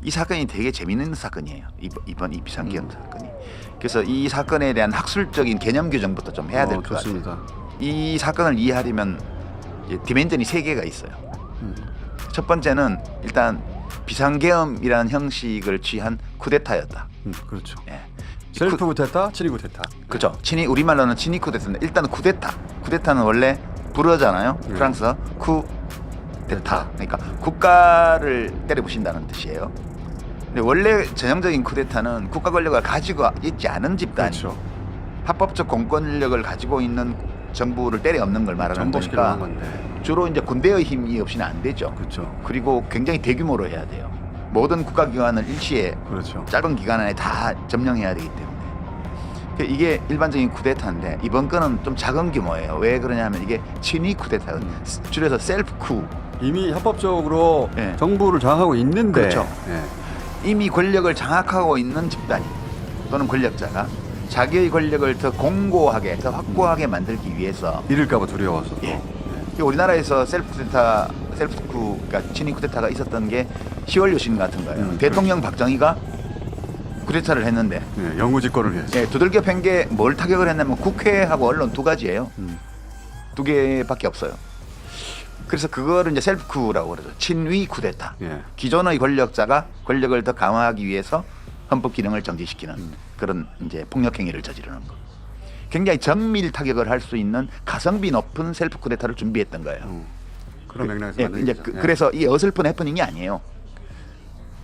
이 사건이 되게 재미있는 사건이에요. 이번 이 비상계엄 사건이. 그래서 이 사건에 대한 학술적인 개념 교정부터 좀 해야 될 것 같아요. 이 사건을 이해하려면 디멘전이 3개가 있어요. 첫 번째는 일단 비상계엄이라는 형식을 취한 쿠데타였다. 그렇죠. 예. 셀프 쿠데타, 친위 쿠데타. 그렇죠. 우리말로는 친위 쿠데타인데 일단은 쿠데타. 쿠데타는 원래 불어잖아요. 프랑스 쿠데타. 그러니까 국가를 때려부신다는 뜻이에요. 근데 원래 전형적인 쿠데타는 국가 권력을 가지고 있지 않은 집단이 그렇죠. 합법적 공권력을 가지고 있는 정부를 때려엎는 걸 말하는 거니까 주로 이제 군대의 힘이 없이는 안 되죠. 그렇죠. 그리고 굉장히 대규모로 해야 돼요. 모든 국가기관을 일시에 그렇죠. 짧은 기간 안에 다 점령해야 되기 때문에 이게 일반적인 쿠데타인데 이번 건은 좀 작은 규모예요. 왜 그러냐면 이게 친위 쿠데타, 줄여서 셀프 쿠. 이미 합법적으로 예. 정부를 장악하고 있는데 그렇죠. 예. 이미 권력을 장악하고 있는 집단이 또는 권력자가 자기의 권력을 더 공고하게, 더 확고하게 만들기 위해서 잃을까 봐 두려워서. 예. 우리나라에서 셀프 쿠, 그러니까 친위 쿠데타가 있었던 게 10월 유신 같은 거예요. 대통령 박정희가 쿠데타를 했는데 예, 영구 집권을 위해서. 예, 두들겨 팬 게 뭘 타격을 했냐면 국회하고 언론 2가지예요. 2개밖에 없어요. 그래서 그거를 이제 셀프 쿠라고 그러죠. 친위 쿠데타. 예. 기존의 권력자가 권력을 더 강화하기 위해서 헌법 기능을 정지시키는 그런 이제 폭력 행위를 저지르는 거. 굉장히 정밀 타격을 할 수 있는 가성비 높은 셀프 쿠데타를 준비했던 거예요. 그런 맥락에서 예, 만든 이제 거죠. 예. 그래서 이 어설픈 해프닝이 아니에요.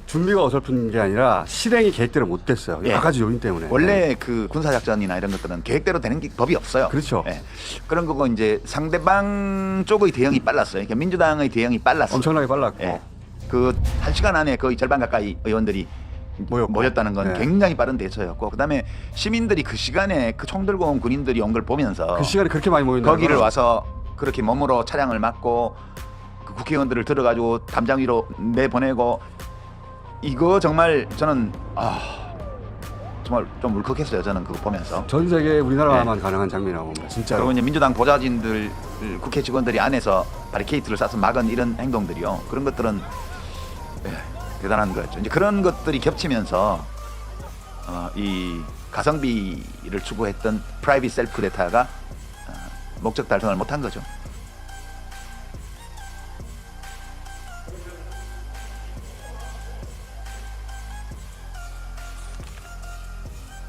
준비가 어설픈 게 아니라 실행이 계획대로 못 됐어요. 예. 여러 가지 요인 때문에. 원래 그 군사작전이나 이런 것들은 계획대로 되는 게 법이 없어요. 그렇죠. 예. 그런 거고 이제 상대방 쪽의 대응이 빨랐어요. 그러니까 민주당의 대응이 빨랐어요. 엄청나게 빨랐고. 예. 그 1시간 안에 거의 절반 가까이 의원들이 모였다는 건 예. 굉장히 빠른 대처였고, 그다음에 시민들이 그 시간에 그 총 들고 온 군인들이 온 걸 보면서 그 시간에 그렇게 많이 모였나 거기를 와서 그렇게 몸으로 차량을 막고 그 국회의원들을 들어가지고 담장 위로 내보내고, 이거 정말 저는 정말 좀 울컥했어요. 저는 그거 보면서. 전 세계 우리나라만 가능한 장면이라고 봅니다. 진짜로. 그리고 이제 민주당 보좌진들, 국회 직원들이 안에서 바리케이트를 쏴서 막은 이런 행동들이요. 그런 것들은 대단한 거였죠. 이제 그런 것들이 겹치면서 이 가성비를 추구했던 프라이빗 셀프 쿠데타가 목적 달성을 못한 거죠.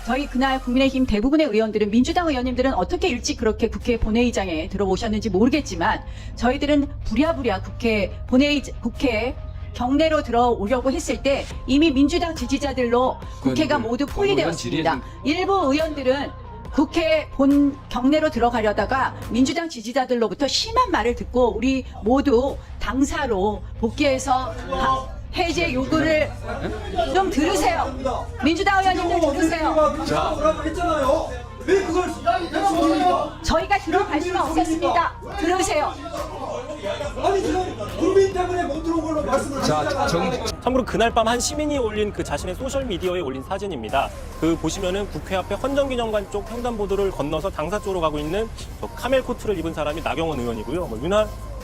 저희 그날 국민의힘 대부분의 의원들은, 민주당 의원님들은 어떻게 일찍 그렇게 국회 본회의장에 들어오셨는지 모르겠지만 저희들은 부랴부랴 국회 경내로 들어오려고 했을 때 이미 민주당 지지자들로 국회가 모두 포위되었습니다. 일부 의원들은 국회 본 경내로 들어가려다가 민주당 지지자들로부터 심한 말을 듣고 우리 모두 당사로 복귀해서 해제 요구를 좀 들으세요. 민주당 의원님들 들으세요. 왜 그걸 저희가 들어갈 수는 없었습니다. 들으세요. 아니 지금 국민 때문에 못 들어온 걸로 말씀을 하시잖아요. 참고로 그날 밤 한 시민이 올린 그 자신의 소셜 미디어에 올린 사진입니다. 그 보시면은 국회 앞에 헌정기념관 쪽 횡단보도를 건너서 당사 쪽으로 가고 있는 저 카멜 코트를 입은 사람이 나경원 의원이고요.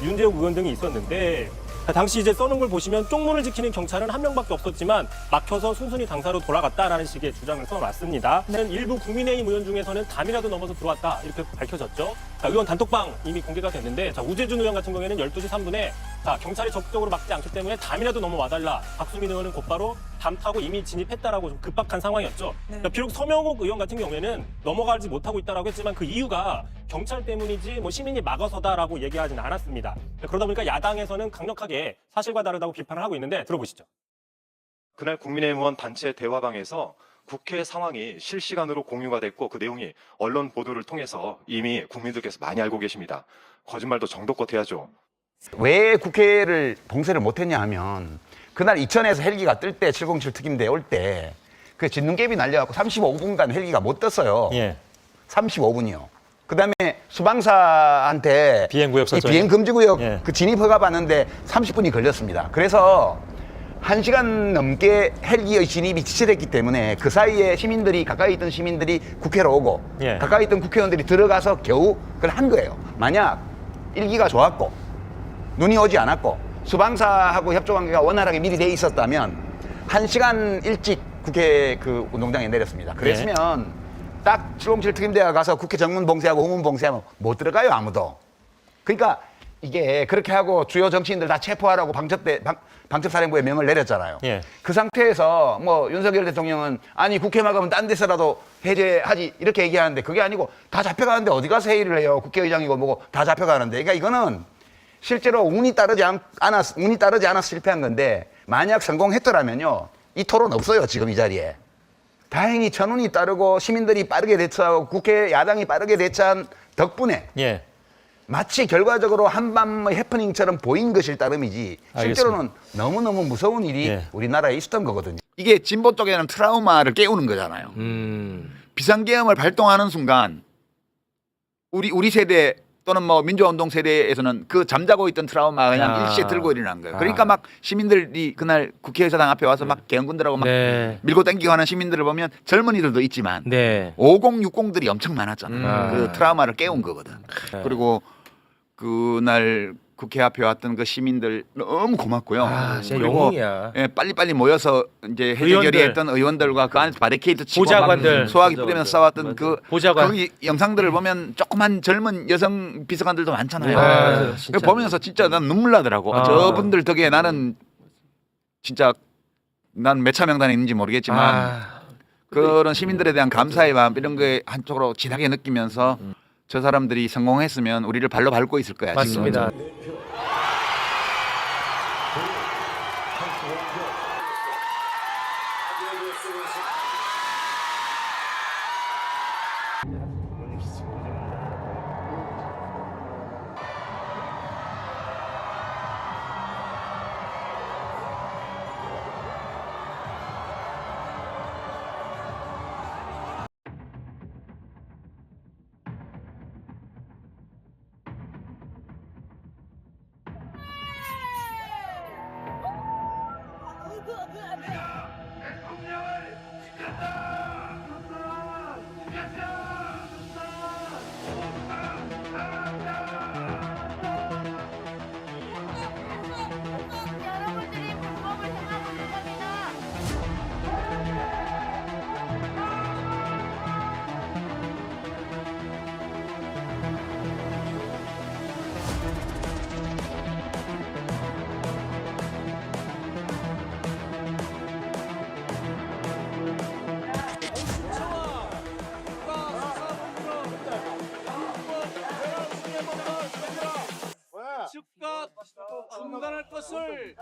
윤재욱 의원 등이 있었는데, 당시 이제 써는 걸 보시면 쪽문을 지키는 경찰은 한 명밖에 없었지만 막혀서 순순히 당사로 돌아갔다라는 식의 주장을 써놨습니다. 일부 국민의힘 의원 중에서는 담이라도 넘어서 들어왔다 이렇게 밝혀졌죠. 의원 단톡방 이미 공개가 됐는데, 우재준 의원 같은 경우에는 12시 3분에 경찰이 적극적으로 막지 않기 때문에 담이라도 넘어와달라. 박수민 의원은 곧바로 담 타고 이미 진입했다라고 좀 급박한 상황이었죠. 비록 서명옥 의원 같은 경우에는 넘어가지 못하고 있다라고 했지만 그 이유가 경찰 때문이지 시민이 막아서다라고 얘기하진 않았습니다. 그러다 보니까 야당에서는 강력하게 사실과 다르다고 비판을 하고 있는데, 들어보시죠. 그날 국민의힘 의원 단체 대화방에서 국회 상황이 실시간으로 공유가 됐고 그 내용이 언론 보도를 통해서 이미 국민들께서 많이 알고 계십니다. 거짓말도 정도껏 해야죠. 왜 국회를 봉쇄를 못했냐 하면, 그날 이천에서 헬기가 뜰 때 707 특임대 올 때 그 진눈개비 날려갖고 35분간 헬기가 못 떴어요. 예. 35분이요. 그다음에 수방사한테 비행구역 설정. 비행 금지구역 예. 그 진입 허가 받는데 30분이 걸렸습니다. 그래서 1시간 넘게 헬기의 진입이 지체됐기 때문에 그 사이에 가까이 있던 시민들이 국회로 오고 예. 가까이 있던 국회의원들이 들어가서 겨우 그걸 한 거예요. 만약 일기가 좋았고 눈이 오지 않았고 수방사하고 협조 관계가 원활하게 미리 돼 있었다면 1시간 일찍 국회 그 운동장에 내렸습니다. 그랬으면 딱 707 특임대가 가서 국회 정문 봉쇄하고 후문 봉쇄하면 못 들어가요, 아무도. 그러니까 이게 그렇게 하고 주요 정치인들 다 체포하라고 방첩사령부에 명을 내렸잖아요. 예. 그 상태에서 뭐 윤석열 대통령은 아니 국회 막으면 딴 데서라도 해제하지 이렇게 얘기하는데 그게 아니고 다 잡혀가는데 어디 가서 회의를 해요. 국회의장이고 뭐고 다 잡혀가는데. 그러니까 이거는 실제로 운이 따르지 않아서 실패한 건데 만약 성공했더라면요. 이 토론 없어요. 지금 이 자리에. 다행히 천운이 따르고 시민들이 빠르게 대처하고 국회 야당이 빠르게 대처한 덕분에 예. 마치 결과적으로 한밤의 해프닝처럼 보인 것일 따름이지 실제로는 너무너무 무서운 일이 예. 우리나라에 있었던 거거든요. 이게 진보 쪽에는 트라우마를 깨우는 거잖아요. 비상계엄을 발동하는 순간 우리 세대 또는 뭐 민주화운동 세대에서는 그 잠자고 있던 트라우마가 그냥 일시에 들고 일어난 거예요. 그러니까 막 시민들이 그날 국회의사당 앞에 와서 막 계엄군들하고 막 밀고 당기고 하는 시민들을 보면 젊은이들도 있지만 5060들이 엄청 많았잖아요. 그 트라우마를 깨운 거거든. 그리고 그날 국회 앞에 왔던 그 시민들 너무 고맙고요. 진짜 그리고 영웅이야. 예, 빨리빨리 모여서 이제 해제 의원들. 결의했던 의원들과 그 안에서 바리케이드 치고 보좌관들. 막 소화기 뿌리면서 싸웠던 그 보좌관. 그 영상들을 보면 조그만 젊은 여성 비서관들도 많잖아요. 아, 그 보면서 진짜 난 눈물 나더라고. 저분들 덕에 나는 진짜 난 몇 차 명단에 있는지 모르겠지만 그런 시민들에 대한 감사의 마음 이런 거에 한쪽으로 진하게 느끼면서 저 사람들이 성공했으면 우리를 발로 밟고 있을 거야. 맞습니다. 여러분들이 불법을 생각하는 겁니다. 즉각 중단할 것을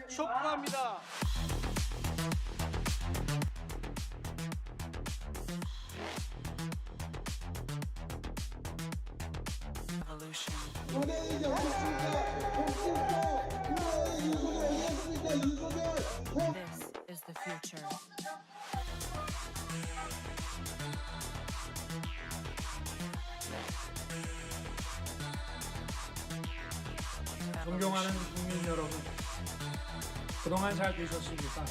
촉구합니다. This is the future. 존경하는 국민 여러분, 그동안 잘 계셨습니까?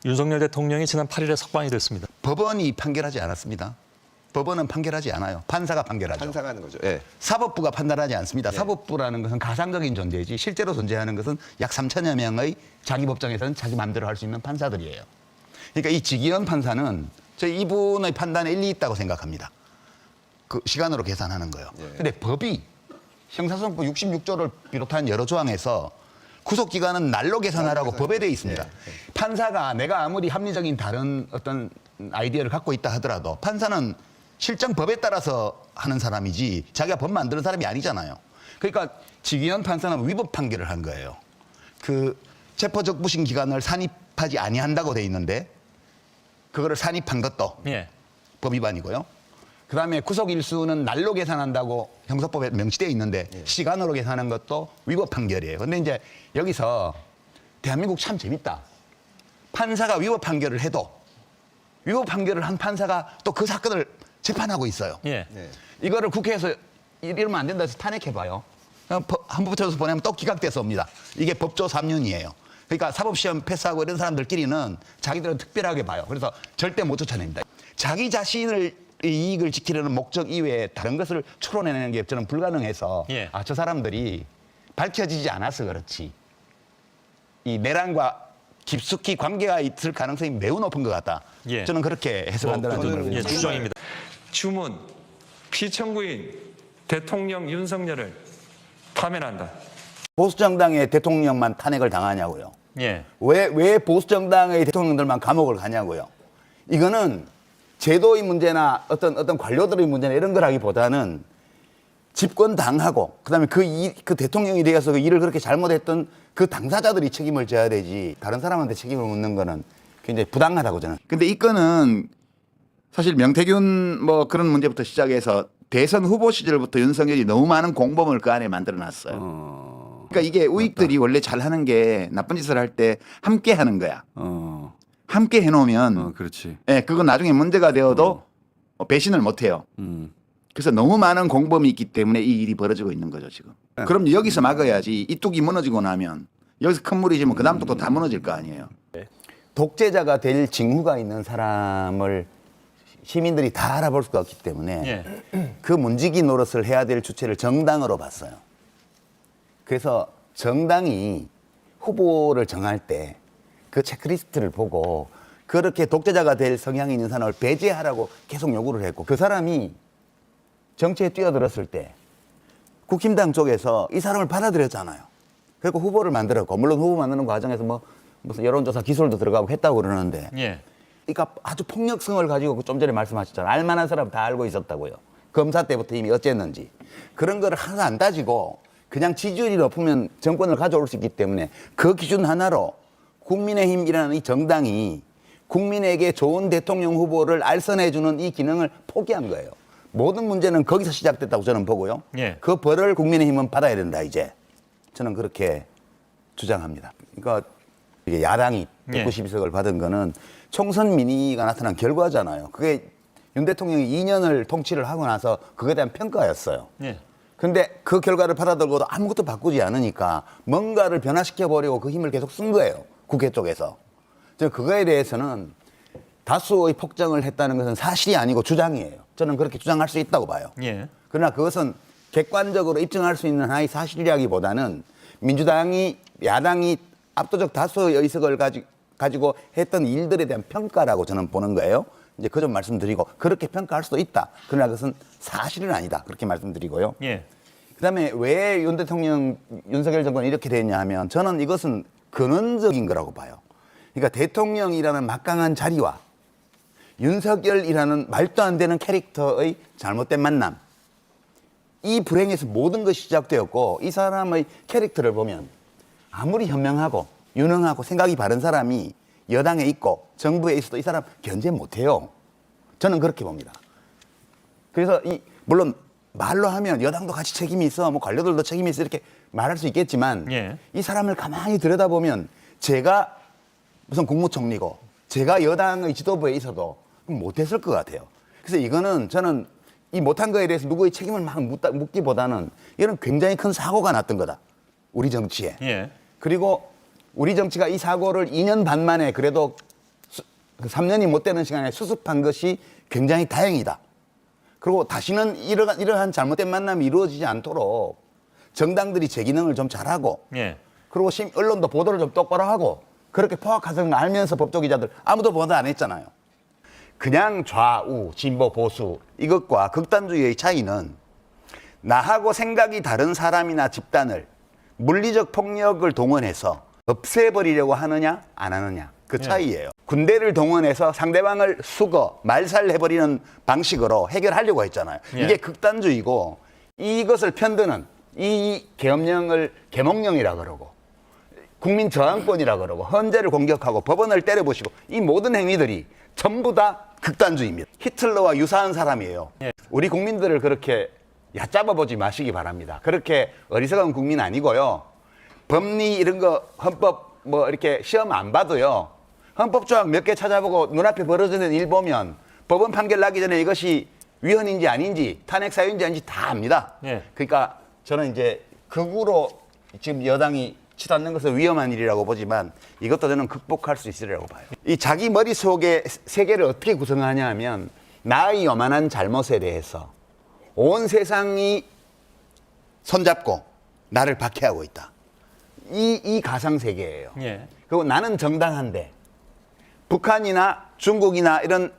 윤석열 대통령이 지난 8일에 석방이 됐습니다. 법원이 판결하지 않았습니다. 법원은 판결하지 않아요. 판사가 판결하죠. 판사가 하는 거죠. 예. 사법부가 판단하지 않습니다. 사법부라는 것은 가상적인 존재이지 실제로 존재하는 것은 약 3천여 명의 자기 법정에서는 자기 마음대로 할 수 있는 판사들이에요. 그러니까 이 지기현 판사는 저 이분의 판단에 일리 있다고 생각합니다. 그 시간으로 계산하는 거예요. 근데 법이 형사소송법 66조를 비롯한 여러 조항에서 구속기간은 날로 계산하라고 법에 되어 있습니다. 판사가 내가 아무리 합리적인 다른 어떤 아이디어를 갖고 있다 하더라도 판사는 실정 법에 따라서 하는 사람이지 자기가 법 만드는 사람이 아니잖아요. 그러니까 지기현 판사는 위법 판결을 한 거예요. 그 체포적부심 기간을 산입하지 아니한다고 돼 있는데 그거를 산입한 것도 법 위반이고요. 그다음에 구속 일수는 날로 계산한다고 형사법에 명시되어 있는데 시간으로 계산한 것도 위법 판결이에요. 근데 이제 여기서 대한민국 참 재밌다. 판사가 위법 판결을 해도 위법 판결을 한 판사가 또 그 사건을 재판하고 있어요. 이거를 국회에서 이러면 안 된다 해서 탄핵해봐요. 헌법재판소 보내면 또 기각돼서 옵니다. 이게 법조 3년이에요. 그러니까 사법시험 패스하고 이런 사람들끼리는 자기들은 특별하게 봐요. 그래서 절대 못 쫓아냅니다. 자기 자신을 이익을 지키려는 목적 이외에 다른 것을 추론해내는 게 저는 불가능해서 예. 저 사람들이 밝혀지지 않아서 그렇지 이 내란과 깊숙이 관계가 있을 가능성이 매우 높은 것 같다. 예. 저는 그렇게 해석한다는 점을 예, 추정입니다. 주문 피청구인 대통령 윤석열을 파면한다. 보수정당의 대통령만 탄핵을 당하냐고요. 예. 왜 보수정당의 대통령들만 감옥을 가냐고요. 이거는 제도의 문제나 어떤 관료들의 문제나 이런 거라기보다는 집권당하고 그다음에 그 대통령이 되어서 그 일을 그렇게 잘못했던 그 당사자들이 책임을 져야 되지 다른 사람한테 책임을 묻는 거는 굉장히 부당하다고 저는. 근데 이 건은 사실 명태균 뭐 그런 문제부터 시작해서 대선 후보 시절부터 윤석열이 너무 많은 공범을 그 안에 만들어 놨어요. 그러니까 이게 우익들이 원래 잘하는 게 나쁜 짓을 할 때 함께 하는 거야. 함께 해놓으면 그렇지. 예, 그건 나중에 문제가 되어도 배신을 못 해요. 그래서 너무 많은 공범이 있기 때문에 이 일이 벌어지고 있는 거죠, 지금. 그럼 여기서 막아야지 이 뚝이 무너지고 나면 여기서 큰 물이 지면 그다음부터 또 다 무너질 거 아니에요. 독재자가 될 징후가 있는 사람을 시민들이 다 알아볼 수가 없기 때문에 그 문지기 노릇을 해야 될 주체를 정당으로 봤어요. 그래서 정당이 후보를 정할 때 그 체크리스트를 보고 그렇게 독재자가 될 성향이 있는 사람을 배제하라고 계속 요구를 했고 그 사람이 정치에 뛰어들었을 때 국힘당 쪽에서 이 사람을 받아들였잖아요. 그리고 후보를 만들었고 물론 후보 만드는 과정에서 뭐 무슨 여론조사 기술도 들어가고 했다고 그러는데 그러니까 아주 폭력성을 가지고 좀 전에 말씀하셨잖아요. 알만한 사람 다 알고 있었다고요. 검사 때부터 이미 어쨌는지. 그런 거를 하나 안 따지고 그냥 지지율이 높으면 정권을 가져올 수 있기 때문에 그 기준 하나로 국민의힘이라는 이 정당이 국민에게 좋은 대통령 후보를 알선해주는 이 기능을 포기한 거예요. 모든 문제는 거기서 시작됐다고 저는 보고요. 그 벌을 국민의힘은 받아야 된다 이제. 저는 그렇게 주장합니다. 그러니까 이게 야당이 192석을 받은 거는 총선 민의가 나타난 결과잖아요. 그게 윤 대통령이 2년을 통치를 하고 나서 그거에 대한 평가였어요. 근데 그 결과를 받아들고도 아무것도 바꾸지 않으니까 뭔가를 변화시켜 보려고 그 힘을 계속 쓴 거예요. 국회 쪽에서. 저는 그거에 대해서는 다수의 폭정을 했다는 것은 사실이 아니고 주장이에요. 저는 그렇게 주장할 수 있다고 봐요. 그러나 그것은 객관적으로 입증할 수 있는 하나의 사실이라기보다는 민주당이 야당이 압도적 다수의 의석을 가지고 했던 일들에 대한 평가라고 저는 보는 거예요. 이제 그 점 말씀드리고 그렇게 평가할 수도 있다. 그러나 그것은 사실은 아니다. 그렇게 말씀드리고요. 그다음에 왜 윤 대통령, 윤석열 정권이 이렇게 됐냐 하면 저는 이것은 근원적인 거라고 봐요. 그러니까 대통령이라는 막강한 자리와 윤석열이라는 말도 안 되는 캐릭터의 잘못된 만남. 이 불행에서 모든 것이 시작되었고 이 사람의 캐릭터를 보면 아무리 현명하고 유능하고 생각이 바른 사람이 여당에 있고 정부에 있어도 이 사람 견제 못해요. 저는 그렇게 봅니다. 그래서 물론 말로 하면 여당도 같이 책임이 있어, 뭐 관료들도 책임이 있어 이렇게 말할 수 있겠지만 이 사람을 가만히 들여다보면 제가 무슨 국무총리고 제가 여당의 지도부에 있어도 못했을 것 같아요. 그래서 이거는 저는 이 못한 거에 대해서 누구의 책임을 막 묻기보다는 이런 굉장히 큰 사고가 났던 거다. 우리 정치에. 그리고 우리 정치가 이 사고를 2년 반 만에 그래도 3년이 못 되는 시간에 수습한 것이 굉장히 다행이다. 그리고 다시는 이러한 잘못된 만남이 이루어지지 않도록 정당들이 제 기능을 좀 잘하고 그리고 언론도 보도를 좀 똑바로 하고 그렇게 포악하는 걸 알면서 법조기자들 아무도 보도 안 했잖아요. 그냥 좌우, 진보, 보수 이것과 극단주의의 차이는 나하고 생각이 다른 사람이나 집단을 물리적 폭력을 동원해서 없애버리려고 하느냐 안 하느냐 그 차이예요. 군대를 동원해서 상대방을 수거, 말살해버리는 방식으로 해결하려고 했잖아요. 이게 극단주의고 이것을 편드는 이 계엄령을 계몽령이라 그러고 국민 저항권이라 그러고 헌재를 공격하고 법원을 때려부시고 이 모든 행위들이 전부 다 극단주의입니다. 히틀러와 유사한 사람이에요. 우리 국민들을 그렇게 얕잡아보지 마시기 바랍니다. 그렇게 어리석은 국민 아니고요. 법리 이런 거 헌법 뭐 이렇게 시험 안 봐도요. 헌법조항 몇 개 찾아보고 눈앞에 벌어지는 일 보면 법원 판결 나기 전에 이것이 위헌인지 아닌지 탄핵 사유인지 아닌지 다 압니다. 그러니까 저는 이제 극우로 지금 여당이 치닫는 것은 위험한 일이라고 보지만 이것도 저는 극복할 수 있으리라고 봐요. 이 자기 머릿속에 세계를 어떻게 구성하냐 하면 나의 요만한 잘못에 대해서 온 세상이 손잡고 나를 박해하고 있다. 이 가상세계예요. 예. 그리고 나는 정당한데 북한이나 중국이나 이런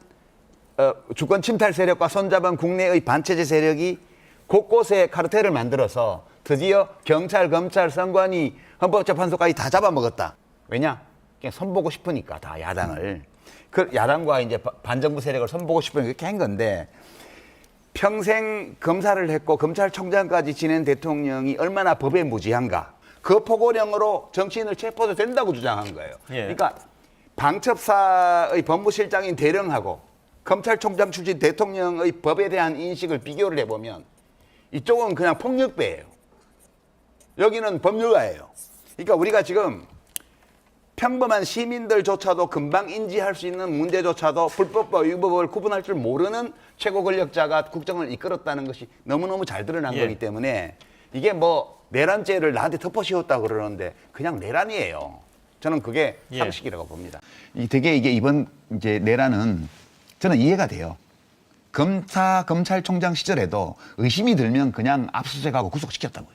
주권 침탈 세력과 손잡은 국내의 반체제 세력이 곳곳에 카르텔을 만들어서 드디어 경찰, 검찰, 선관위, 헌법재판소까지 다 잡아먹었다. 왜냐? 그냥 손보고 싶으니까 다 야당을. 그 야당과 이제 반정부 세력을 손보고 싶으니까 그렇게 한 건데 평생 검사를 했고 검찰총장까지 지낸 대통령이 얼마나 법에 무지한가. 그 포고령으로 정치인을 체포도 된다고 주장한 거예요. 예. 그러니까 방첩사의 법무실장인 대령하고 검찰총장 출신 대통령의 법에 대한 인식을 비교를 해보면 이쪽은 그냥 폭력배예요. 여기는 법률가예요. 그러니까 우리가 지금 평범한 시민들조차도 금방 인지할 수 있는 문제조차도 불법과 위법을 구분할 줄 모르는 최고 권력자가 국정을 이끌었다는 것이 너무너무 잘 드러난 예. 거기 때문에 이게 뭐 내란죄를 나한테 덮어씌웠다고 그러는데 그냥 내란이에요. 저는 그게 예. 상식이라고 봅니다. 되게 이게 이번 이제 내란은 저는 이해가 돼요. 검찰총장 시절에도 의심이 들면 그냥 압수수색하고 구속시켰다고요.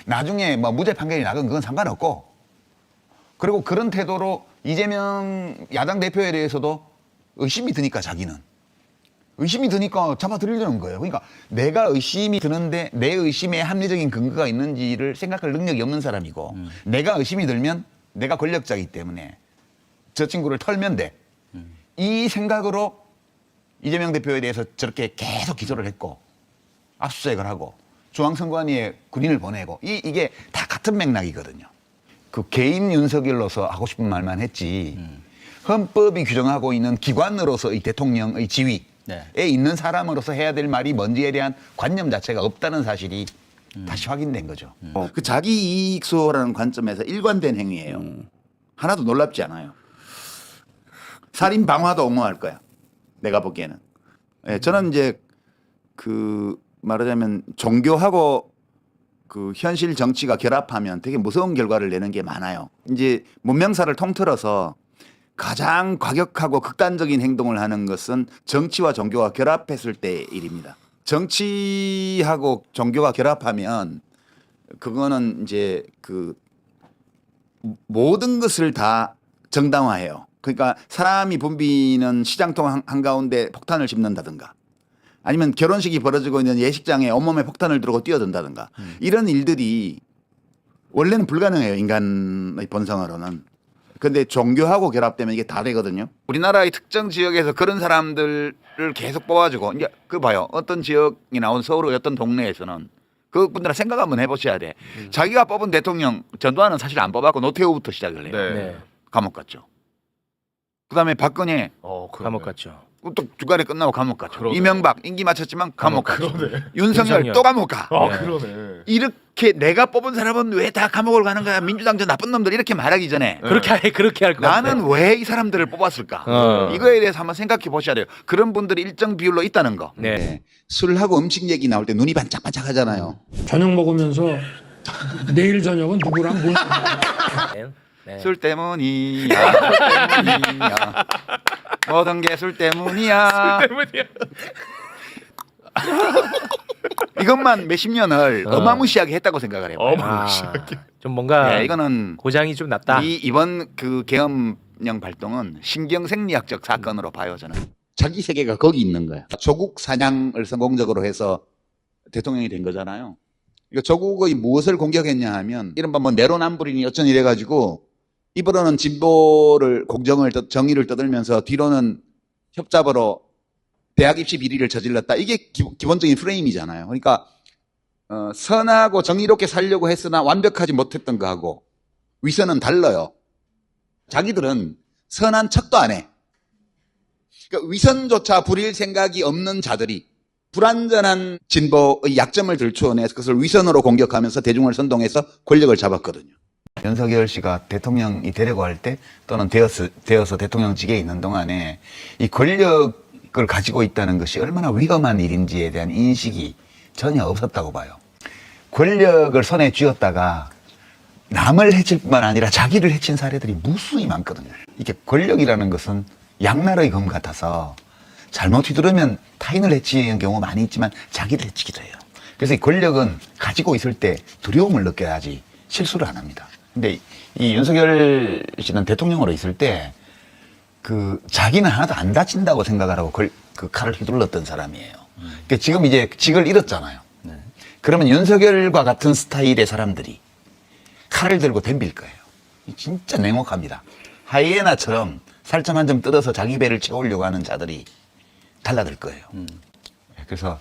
나중에 뭐 무죄 판결이 나건 그건 상관없고, 그리고 그런 태도로 이재명 야당 대표에 대해서도 의심이 드니까 자기는 의심이 드니까 잡아들이려는 거예요. 그러니까 내가 의심이 드는데 내 의심에 합리적인 근거가 있는지를 생각할 능력이 없는 사람이고, 내가 의심이 들면 내가 권력자이기 때문에 저 친구를 털면 돼. 이 생각으로 이재명 대표에 대해서 저렇게 계속 기소를 했고 압수수색을 하고 중앙선관위에 군인을 보내고 이게 다 같은 맥락이거든요. 그 개인 윤석열로서 하고 싶은 말만 했지 헌법이 규정하고 있는 기관으로서의 대통령의 지위에 있는 사람으로서 해야 될 말이 뭔지에 대한 관념 자체가 없다는 사실이 다시 확인된 거죠. 그 자기 이익 수호라는 관점에서 일관된 행위예요. 하나도 놀랍지 않아요. 살인 방화도 옹호할 거야. 내가 보기에는. 예, 저는 이제 그 말하자면 종교하고 그 현실 정치가 결합하면 되게 무서운 결과를 내는 게 많아요. 이제 문명사를 통틀어서 가장 과격하고 극단적인 행동을 하는 것은 정치와 종교가 결합했을 때의 일입니다. 정치하고 종교가 결합하면 그거는 이제 그 모든 것을 다 정당화해요. 그러니까 사람이 붐비는 시장통 한가운데 폭탄을 짚는다든가 아니면 결혼식이 벌어지고 있는 예식장에 온몸에 폭탄을 들고 뛰어든다든가 이런 일들이 원래는 불가능해요. 인간의 본성으로는. 근데 종교하고 결합되면 이게 다 되거든요. 우리나라의 특정 지역에서 그런 사람들을 계속 뽑아주고 이제 그 봐요. 어떤 지역이 나온 서울의 어떤 동네에서는 그분들은 생각 한번 해보셔야 돼. 자기가 뽑은 대통령 전두환은 사실 안 뽑았고 노태우부터 시작을 해요. 네. 감옥 갔죠. 그다음에 박근혜 감옥 갔죠. 또 중간에 끝나고 감옥 갔죠. 그러네. 이명박 임기 마쳤지만 감옥 갔죠. 그러네. 윤석열 또 감옥 가. 그러네. 이렇게 내가 뽑은 사람은 왜 다 감옥을 가는 거야? 민주당 저 나쁜 놈들 이렇게 말하기 전에 그렇게 할 것 같아. 나는 왜 이 사람들을 뽑았을까? 이거에 대해서 한번 생각해 보셔야 돼요. 그런 분들이 일정 비율로 있다는 거. 네. 술하고 음식 얘기 나올 때 눈이 반짝반짝 하잖아요. 저녁 먹으면서 내일 저녁은 누구랑 뭘 네. 술 때문이야. 술 때문이야. 모든 게 술 때문이야. 이것만 몇십 년을 어마무시하게 했다고 생각을 해봐요. 좀 뭔가 네, 이거는 고장이 좀 났다. 이번 그 계엄령 발동은 신경생리학적 사건으로 봐요. 저는 자기 세계가 거기 있는 거야. 조국 사냥을 성공적으로 해서 대통령이 된 거잖아요. 그러니까 조국의 무엇을 공격했냐 하면 이른바 뭐 내로남불이니 어쩐 이래가지고 입으로는 진보를 정의를 떠들면서 뒤로는 협잡으로 대학 입시 비리를 저질렀다. 이게 기본적인 프레임이잖아요. 그러니까 선하고 정의롭게 살려고 했으나 완벽하지 못했던 거하고 위선은 달라요. 자기들은 선한 척도 안 해. 그러니까 위선조차 부릴 생각이 없는 자들이 불완전한 진보의 약점을 들추어내서 그것을 위선으로 공격하면서 대중을 선동해서 권력을 잡았거든요. 윤석열 씨가 대통령이 되려고 할 때 또는 되어서 대통령직에 있는 동안에 이 권력을 가지고 있다는 것이 얼마나 위험한 일인지에 대한 인식이 전혀 없었다고 봐요. 권력을 손에 쥐었다가 남을 해칠 뿐만 아니라 자기를 해친 사례들이 무수히 많거든요. 이게 권력이라는 것은 양날의 검 같아서 잘못 휘두르면 타인을 해치는 경우 많이 있지만 자기를 해치기도 해요. 그래서 이 권력은 가지고 있을 때 두려움을 느껴야지 실수를 안 합니다. 근데 이 윤석열 씨는 대통령으로 있을 때 그 자기는 하나도 안 다친다고 생각하라고 그 칼을 휘둘렀던 사람이에요. 그러니까 지금 이제 직을 잃었잖아요. 그러면 윤석열과 같은 스타일의 사람들이 칼을 들고 덤빌 거예요. 진짜 냉혹합니다. 하이에나처럼 살점 한 점 뜯어서 자기 배를 채우려고 하는 자들이 달라들 거예요. 그래서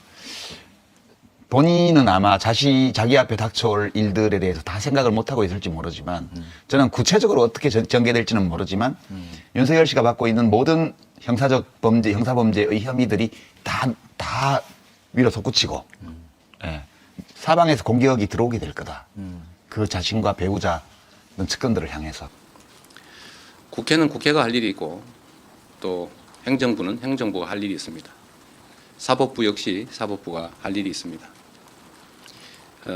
본인은 아마 자기 앞에 닥쳐올 일들에 대해서 다 생각을 못하고 있을지 모르지만 저는 구체적으로 어떻게 전개될지는 모르지만 윤석열 씨가 받고 있는 모든 형사적 범죄, 형사범죄의 혐의들이 다 위로 솟구치고 예, 사방에서 공격이 들어오게 될 거다. 그 자신과 배우자 이런 측근들을 향해서. 국회는 국회가 할 일이 있고 또 행정부는 행정부가 할 일이 있습니다. 사법부 역시 사법부가 할 일이 있습니다.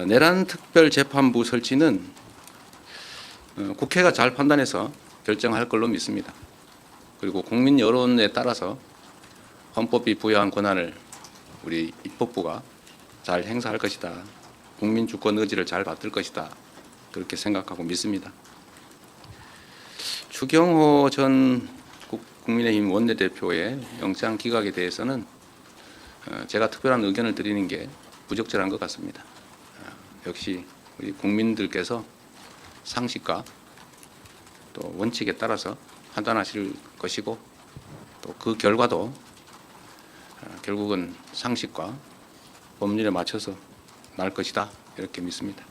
내란 특별재판부 설치는 국회가 잘 판단해서 결정할 걸로 믿습니다. 그리고 국민 여론에 따라서 헌법이 부여한 권한을 우리 입법부가 잘 행사할 것이다. 국민 주권 의지를 잘 받들 것이다. 그렇게 생각하고 믿습니다. 추경호 전 국민의힘 원내대표의 영장 기각에 대해서는 제가 특별한 의견을 드리는 게 부적절한 것 같습니다. 역시 우리 국민들께서 상식과 또 원칙에 따라서 판단하실 것이고 또 그 결과도 결국은 상식과 법률에 맞춰서 날 것이다 이렇게 믿습니다.